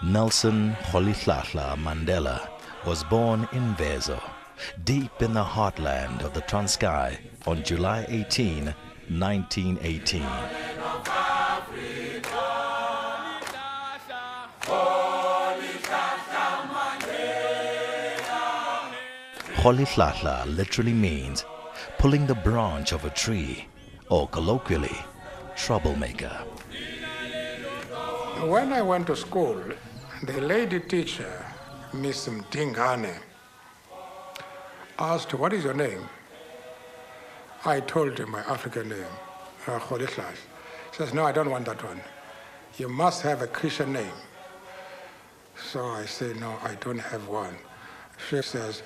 Nelson Rolihlahla Mandela was born in Vezo, deep in the heartland of the Transkei, on July 18, 1918. Rolihlahla literally means pulling the branch of a tree, or colloquially, troublemaker. When I went to school, the lady teacher, Miss Mdingane, asked, "What is your name?" I told her my African name, Rolihlahla. She says, "No, I don't want that one. You must have a Christian name." So I say, "No, I don't have one." She says,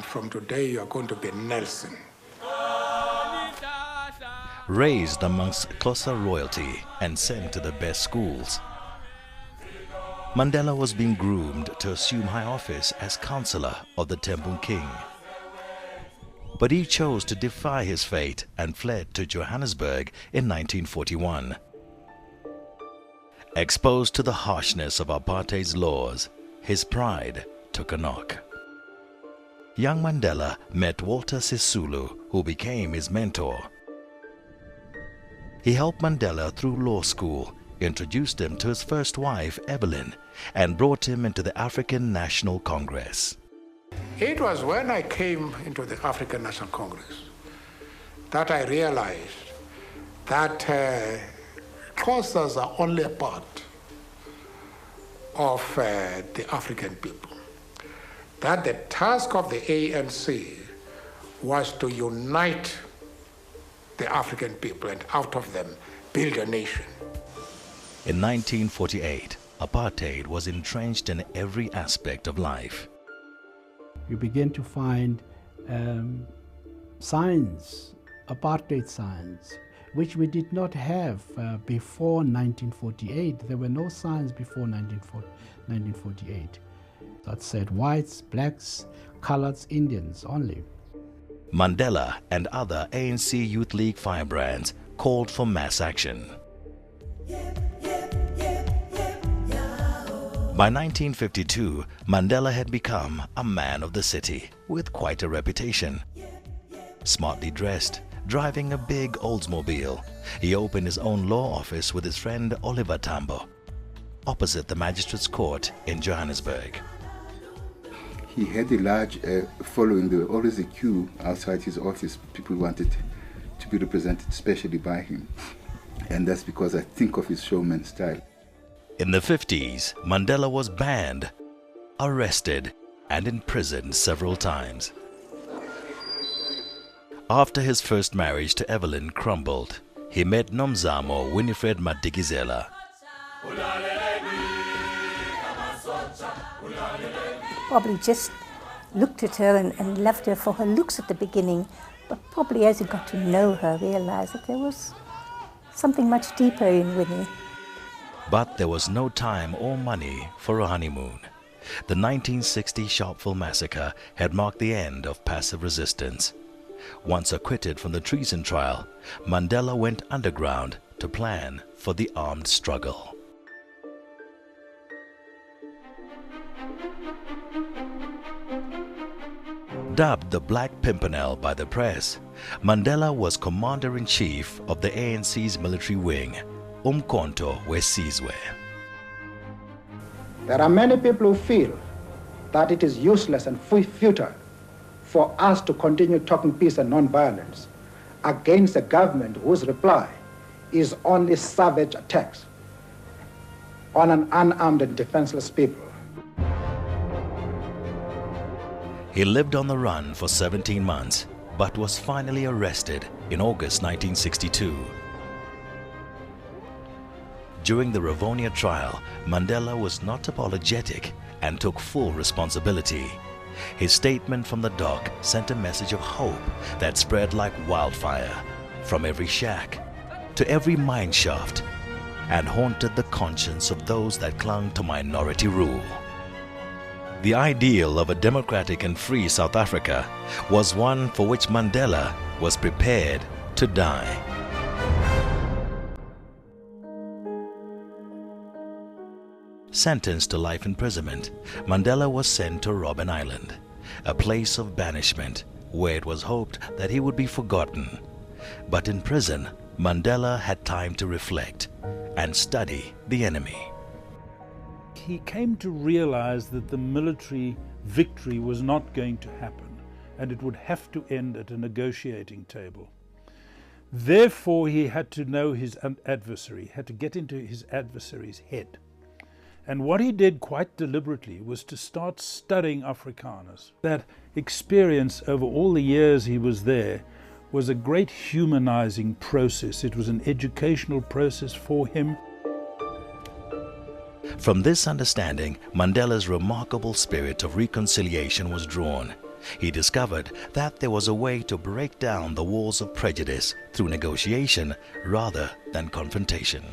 from today you are going to be Nelson. Raised amongst Xhosa royalty and sent to the best schools, Mandela was being groomed to assume high office as councillor of the Temple King. But he chose to defy his fate and fled to Johannesburg in 1941. Exposed to the harshness of apartheid's laws, his pride took a knock. Young Mandela met Walter Sisulu, who became his mentor. He helped Mandela through law school, introduced him to his first wife, Evelyn, and brought him into the African National Congress. It was when I came into the African National Congress that I realized that Xhosas are only a part of the African people. That the task of the ANC was to unite the African people and out of them build a nation. In 1948, apartheid was entrenched in every aspect of life. You begin to find signs, apartheid signs, which we did not have before 1948. There were no signs before 1948 that said whites, blacks, coloreds, Indians only. Mandela and other ANC Youth League firebrands called for mass action. By 1952, Mandela had become a man of the city with quite a reputation. Smartly dressed, driving a big Oldsmobile, he opened his own law office with his friend Oliver Tambo, opposite the Magistrates Court in Johannesburg. He had a large following. There was always a queue outside his office. People wanted to be represented, especially by him. And that's because I think of his showman style. In the 50s, Mandela was banned, arrested, and imprisoned several times. After his first marriage to Evelyn crumbled, he met Nomzamo Winifred Madikizela. Probably just looked at her and loved her for her looks at the beginning, but probably as he got to know her, realized that there was something much deeper in Winnie. But there was no time or money for a honeymoon. The 1960 Sharpeville massacre had marked the end of passive resistance. Once acquitted from the treason trial, Mandela went underground to plan for the armed struggle. Dubbed the Black Pimpernel by the press, Mandela was commander-in-chief of the ANC's military wing, Umkhonto weSizwe. There are many people who feel that it is useless and futile for us to continue talking peace and non-violence against a government whose reply is only savage attacks on an unarmed and defenseless people. He lived on the run for 17 months, but was finally arrested in August 1962. During the Rivonia trial, Mandela was not apologetic and took full responsibility. His statement from the dock sent a message of hope that spread like wildfire from every shack to every mine shaft and haunted the conscience of those that clung to minority rule. The ideal of a democratic and free South Africa was one for which Mandela was prepared to die. Sentenced to life imprisonment, Mandela was sent to Robben Island, a place of banishment where it was hoped that he would be forgotten. But in prison, Mandela had time to reflect and study the enemy. He came to realize that the military victory was not going to happen, and it would have to end at a negotiating table. Therefore, he had to know his adversary, had to get into his adversary's head. And what he did quite deliberately was to start studying Afrikaners. That experience over all the years he was there was a great humanizing process. It was an educational process for him. From this understanding, Mandela's remarkable spirit of reconciliation was drawn. He discovered that there was a way to break down the walls of prejudice through negotiation rather than confrontation.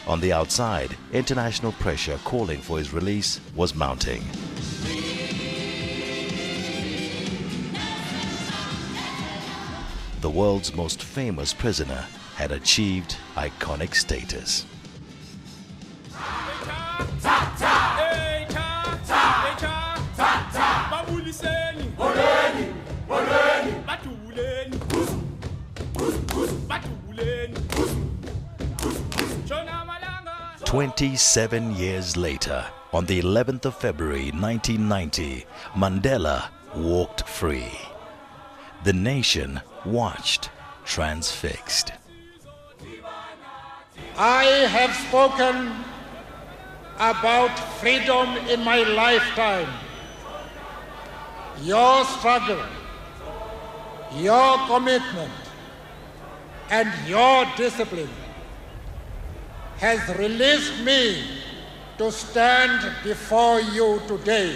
On the outside, international pressure calling for his release was mounting. The world's most famous prisoner had achieved iconic status. "27 years later, on the 11th of February 1990, Mandela walked free. The nation watched, transfixed. I have spoken about freedom in my lifetime. Your struggle, your commitment, and your discipline has released me to stand before you today.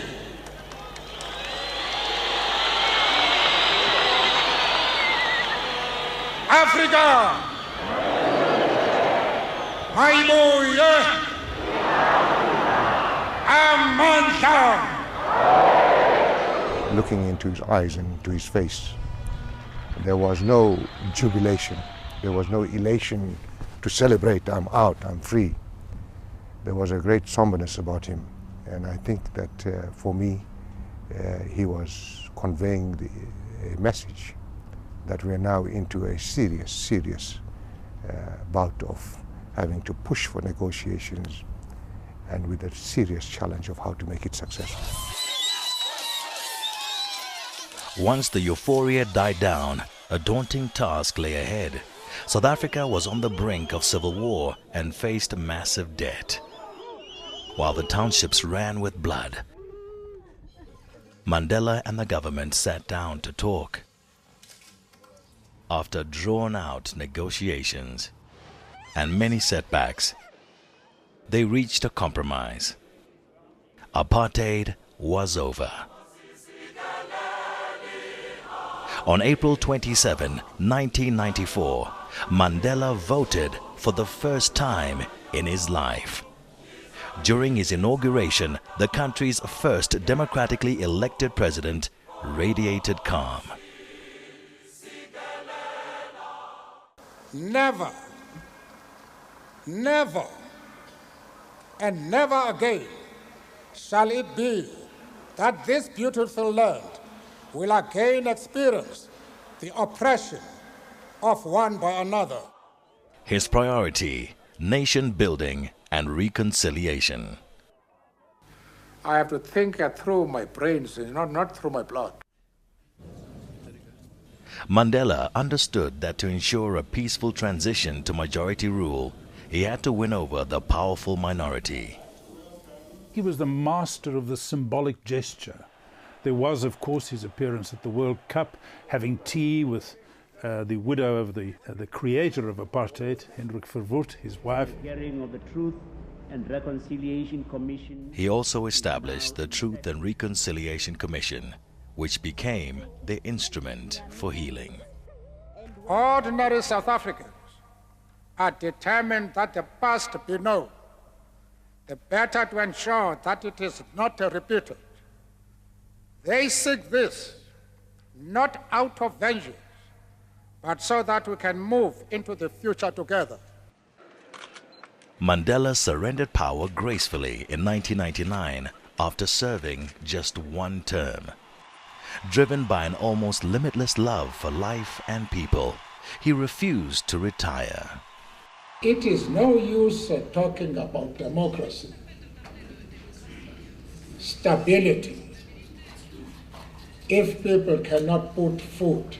Africa, Mayibuye, Amandla. Looking into his eyes and into his face, there was no jubilation, there was no elation to celebrate, I'm out, I'm free. There was a great somberness about him, and I think that for me, he was conveying a message that we are now into a serious bout of having to push for negotiations, and with a serious challenge of how to make it successful. Once the euphoria died down, a daunting task lay ahead. South Africa was on the brink of civil war and faced massive debt. While the townships ran with blood, Mandela and the government sat down to talk. After drawn-out negotiations and many setbacks, they reached a compromise. Apartheid was over. On April 27, 1994, Mandela voted for the first time in his life. During his inauguration, the country's first democratically elected president radiated calm. Never, never, and never again shall it be that this beautiful land will again experience the oppression of one by another. His priority, nation building and reconciliation. I have to think it through my brains, not through my blood. Mandela understood that to ensure a peaceful transition to majority rule, he had to win over the powerful minority. He was the master of the symbolic gesture. There was, of course, his appearance at the World Cup, having tea with the widow of the creator of apartheid, Hendrik Verwoerd, his wife. Hearing of the Truth and Reconciliation Commission. He also established the Truth and Reconciliation Commission, which became the instrument for healing. Ordinary South Africans are determined that the past be known, the better to ensure that it is not repeated. They seek this, not out of vengeance, but so that we can move into the future together. Mandela surrendered power gracefully in 1999 after serving just one term. Driven by an almost limitless love for life and people, he refused to retire. It is no use talking about democracy, stability, if people cannot put food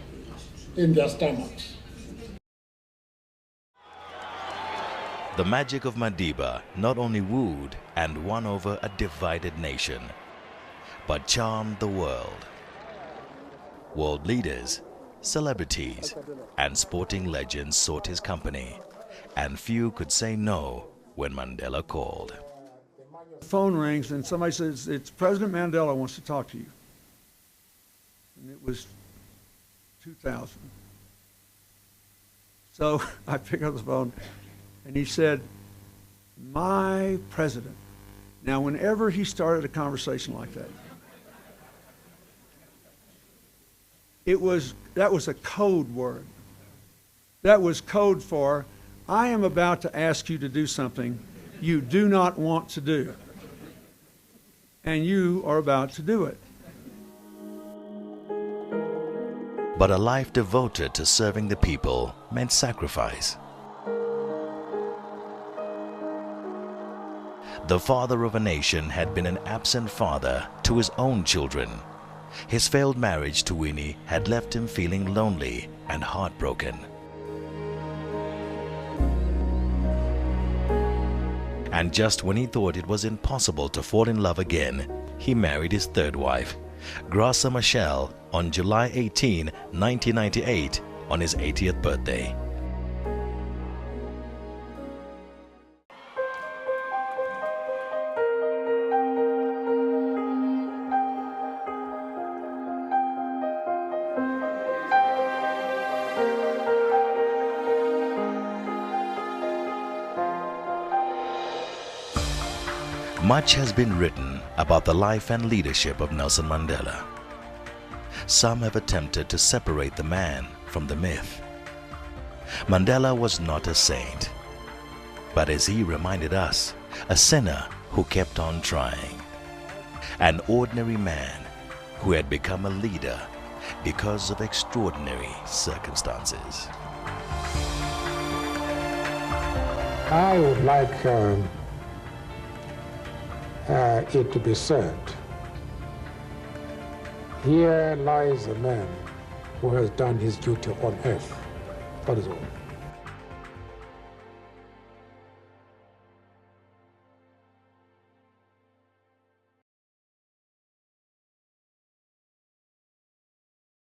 in their stomachs. The Magic of Madiba not only wooed and won over a divided nation, but charmed the world. World leaders, celebrities, and sporting legends sought his company, and few could say no when Mandela called. The phone rings and somebody says, "It's President Mandela wants to talk to you." And it was 2000. So I pick up the phone and he said, "My president." Now, whenever he started a conversation like that, that was a code word. That was code for, I am about to ask you to do something you do not want to do. And you are about to do it. But a life devoted to serving the people meant sacrifice. The father of a nation had been an absent father to his own children. His failed marriage to Winnie had left him feeling lonely and heartbroken. And just when he thought it was impossible to fall in love again, he married his third wife, Graça Machel, on July 18, 1998, on his 80th birthday. Much has been written about the life and leadership of Nelson Mandela. Some have attempted to separate the man from the myth. Mandela was not a saint, but as he reminded us, a sinner who kept on trying. An ordinary man who had become a leader because of extraordinary circumstances. I would like it to be said, here lies a man who has done his duty on earth. That is all.